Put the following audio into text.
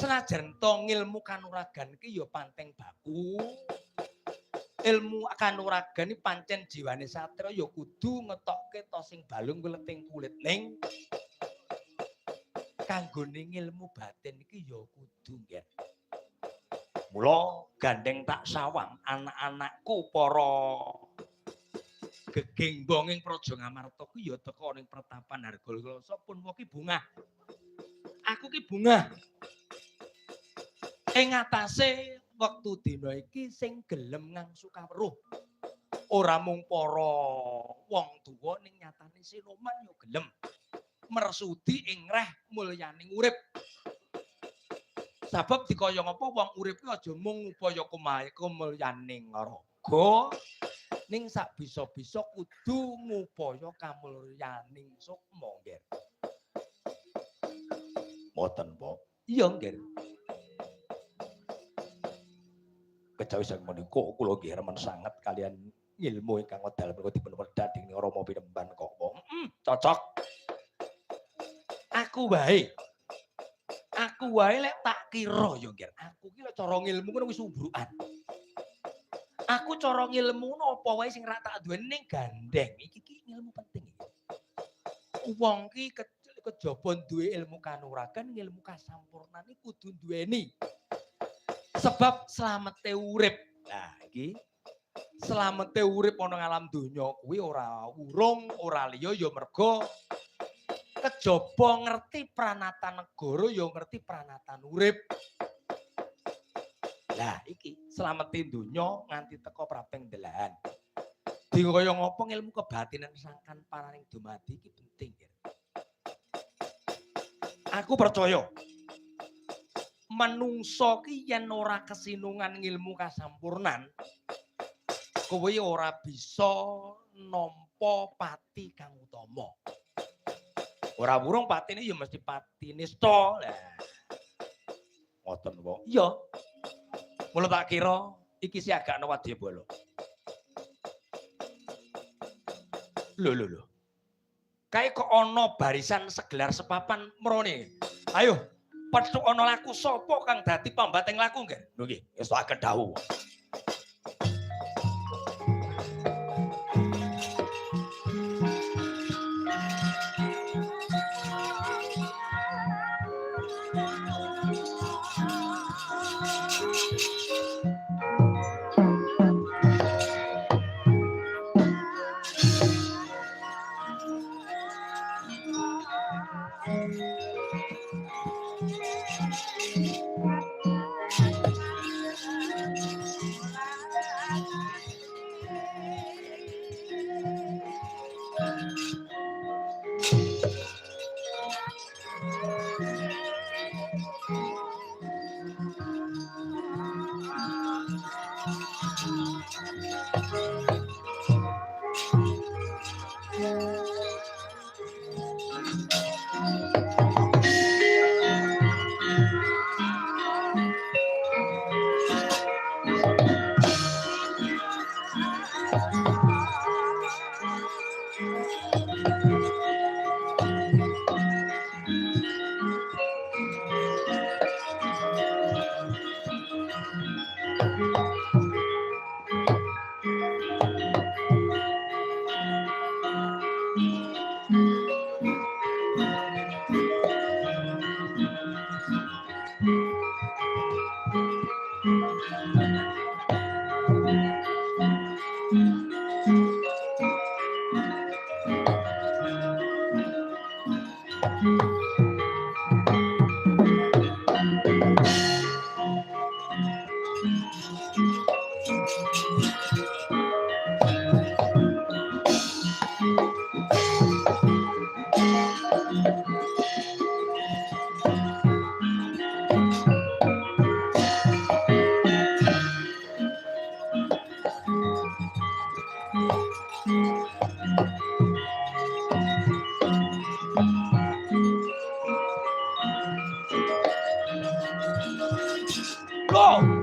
Senajan to ngilmu kanuragan iki ya panteng baku. Ilmu kanuragan iki pancen jiwane satria ya kudu ngetokke to sing balung kuleting kulit ning kanggone ngilmu batin iki ya kudu nggih. Mula gandeng tak sawang anak-anakku para gegengbong ing Praja Ngamarta ku ya teka ning Pertapan Hargalasa pun ki bungah. Aku ki bungah. Ing atase wektu dina iki sing gelem ngangsu kawruh. Ora mung para wong tuwa ning nyatane Sinoman ya gelem mersudi ing reh mulyaning urip. Sabab dikaya ngapa wong urip ki aja mung upaya kumulyaning raga, ning sak bisa-bisa kudu ngupaya kamulyaning sukma, nggih. Mboten, Pak. Iya, nggih. Kejawi sang menika kula nggih remen sanget kalian ilmu ingkang wedal menika dipun wedha dening Rama Pinemban kok. Cocok. Aku wae lek tak kira ya nggih. Aku ki lek cara ngilmu ku wis ubrukan. Aku cara ngilmu apa wae sing ra tak duweni ning gandeng iki ngilmu penting iki. Wong ki kejaba duwe ilmu kanuragan, ilmu kasampurnan iki kudu duweni. Sebab slamete urip. Nah, iki slamete urip ana ing alam donya kuwi ora urung, ora liya ya merga kejaba ngerti pranatan negara ya ngerti pranatan urip. Lah iki slamete donya nganti teka praping delahan. Dikaya ngapa ilmu kebatinan sangkan paraning dumadi iki penting ya. Aku percaya manungsa ki yen ora kesinungan ngilmu kasampurnan kowe ora bisa nampa pati kang utama. Ora wurung patine ya mesti pati nista. Lah. Ngoten wae. Iya. Mula tak kira iki si agakno wadyabala. Lho. Kae kok ana barisan segelar sepapan mrone. Ayo, petuk ana laku sapa kang dadi pambating laku nggih? Lho nggih, wis tak kedhawu. Go!